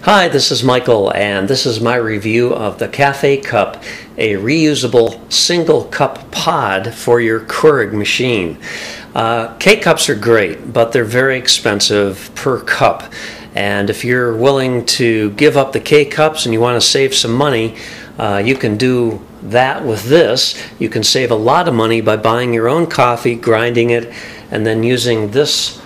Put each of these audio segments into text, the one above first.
Hi, this is Michael, and this is my review of the Kcup, a reusable single cup pod for your Keurig machine. K-Cups are great, but they're very expensive per cup. And if you're willing to give up the K-Cups and you want to save some money, you can do that with this. You can save a lot of money by buying your own coffee, grinding it, and then using this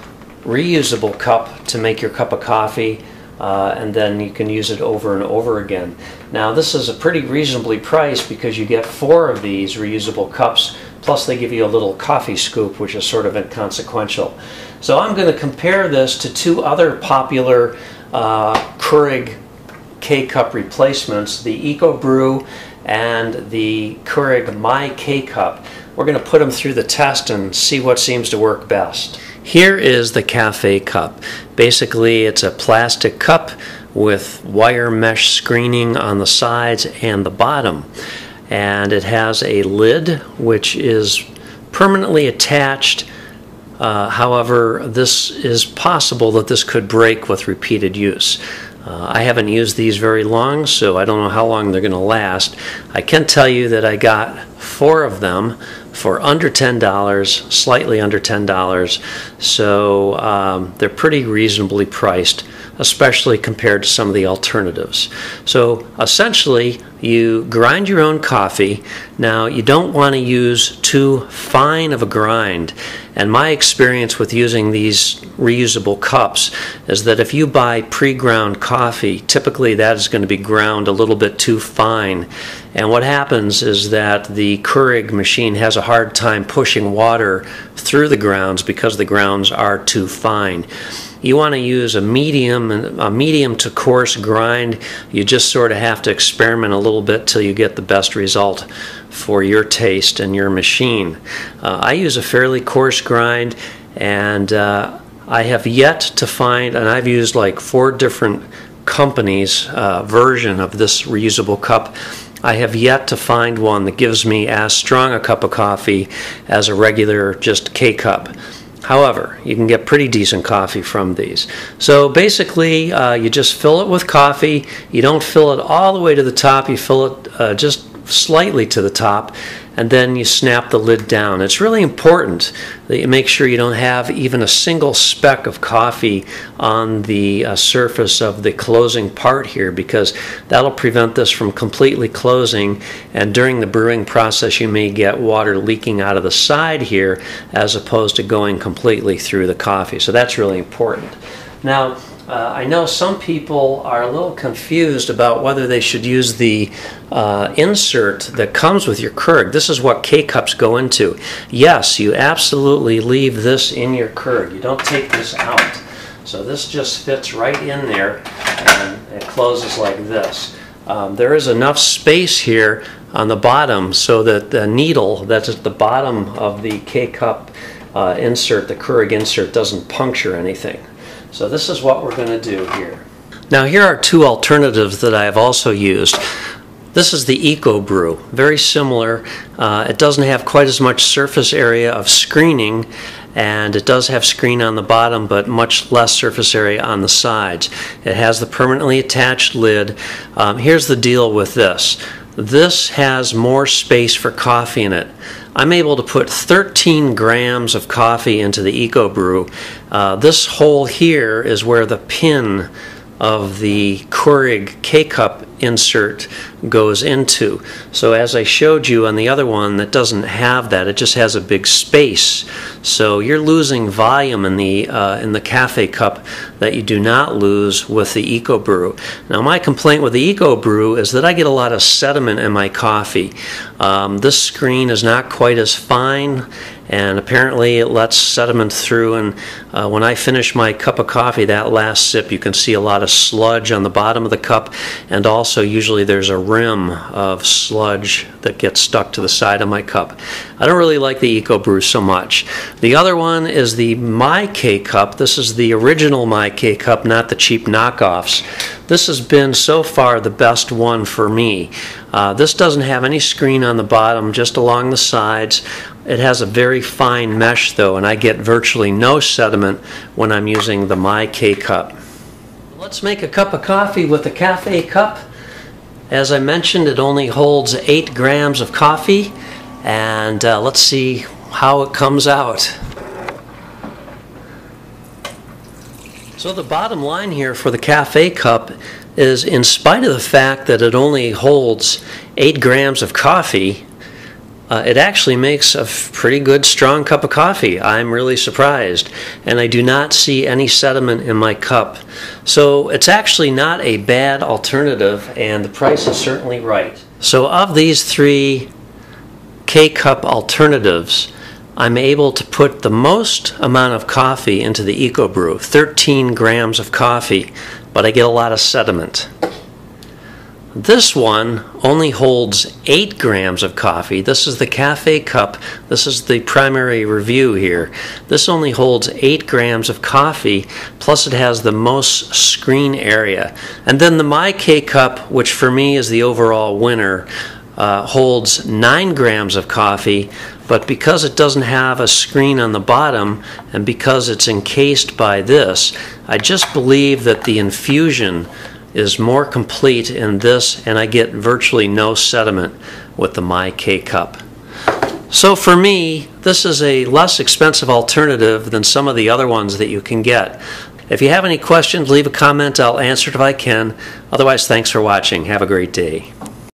reusable cup to make your cup of coffee. And then you can use it over and over again. Now this is a pretty reasonably priced because you get 4 of these reusable cups, plus they give you a little coffee scoop, which is sort of inconsequential. So I'm going to compare this to 2 other popular Keurig K-Cup replacements, the Ekobrew and the Keurig My K-Cup. We're going to put them through the test and see what seems to work best. Here is the Kcup. Basically, it's a plastic cup with wire mesh screening on the sides and the bottom. And it has a lid which is permanently attached. However, this is possible that this could break with repeated use. I haven't used these very long, so I don't know how long they're going to last. I can tell you that I got 4 of them for under $10, slightly under $10, so they're pretty reasonably priced, especially compared to some of the alternatives. So essentially, you grind your own coffee. Now, you don't want to use too fine of a grind. And my experience with using these reusable cups is that if you buy pre-ground coffee, typically that is going to be ground a little bit too fine. And what happens is that the Keurig machine has a hard time pushing water through the grounds because the grounds are too fine. You want to use a medium to coarse grind. You just sort of have to experiment a little bit till you get the best result for your taste and your machine. I use a fairly coarse grind, and I have yet to find, and I've used like 4 different companies' version of this reusable cup. I have yet to find one that gives me as strong a cup of coffee as a regular just K-Cup. However, you can get pretty decent coffee from these. So basically, you just fill it with coffee. You don't fill it all the way to the top. You fill it just slightly to the top, and then you snap the lid down. It's really important that you make sure you don't have even a single speck of coffee on the surface of the closing part here, because that'll prevent this from completely closing, and during the brewing process you may get water leaking out of the side here as opposed to going completely through the coffee. So that's really important. Now, I know some people are a little confused about whether they should use the insert that comes with your Keurig. This is what K-Cups go into. Yes, you absolutely leave this in your Keurig. You don't take this out. So this just fits right in there, and it closes like this. There is enough space here on the bottom so that the needle that's at the bottom of the K-Cup insert, the Keurig insert, doesn't puncture anything. So this is what we're going to do here. Now here are 2 alternatives that I have also used. This is the Ekobrew, very similar. It doesn't have quite as much surface area of screening, and it does have screen on the bottom but much less surface area on the sides. It has the permanently attached lid. Here's the deal with this. This has more space for coffee in it. I'm able to put 13 grams of coffee into the Ekobrew. This hole here is where the pin of the Keurig K-Cup insert goes into. So as I showed you on the other one, that doesn't have that. It just has a big space. So you're losing volume in the Kcup that you do not lose with the Ekobrew. Now my complaint with the Ekobrew is that I get a lot of sediment in my coffee. This screen is not quite as fine, and apparently it lets sediment through, and when I finish my cup of coffee, that last sip, you can see a lot of sludge on the bottom of the cup, and also usually there's a rim of sludge that gets stuck to the side of my cup. I don't really like the Ekobrew so much. The other one is the My K-Cup. This is the original My K-Cup, not the cheap knockoffs. This has been so far the best one for me. This doesn't have any screen on the bottom, just along the sides. It has a very fine mesh though, and I get virtually no sediment when I'm using the My K-Cup. Let's make a cup of coffee with the Kcup. As I mentioned, it only holds 8 grams of coffee, and let's see how it comes out. So the bottom line here for the Kcup is, in spite of the fact that it only holds 8 grams of coffee, it actually makes a pretty good strong cup of coffee. I'm really surprised, and I do not see any sediment in my cup. So it's actually not a bad alternative, and the price is certainly right. So of these 3 Kcup alternatives, I'm able to put the most amount of coffee into the Ekobrew, 13 grams of coffee, but I get a lot of sediment. This one only holds 8 grams of coffee. This is the Kcup. This is the primary review here. This only holds 8 grams of coffee, plus it has the most screen area. And then the My Kcup, which for me is the overall winner, holds 9 grams of coffee, but because it doesn't have a screen on the bottom and because it's encased by this, I just believe that the infusion is more complete in this, and I get virtually no sediment with the My Kcup. So for me, this is a less expensive alternative than some of the other ones that you can get. If you have any questions, leave a comment. I'll answer it if I can. Otherwise, thanks for watching. Have a great day.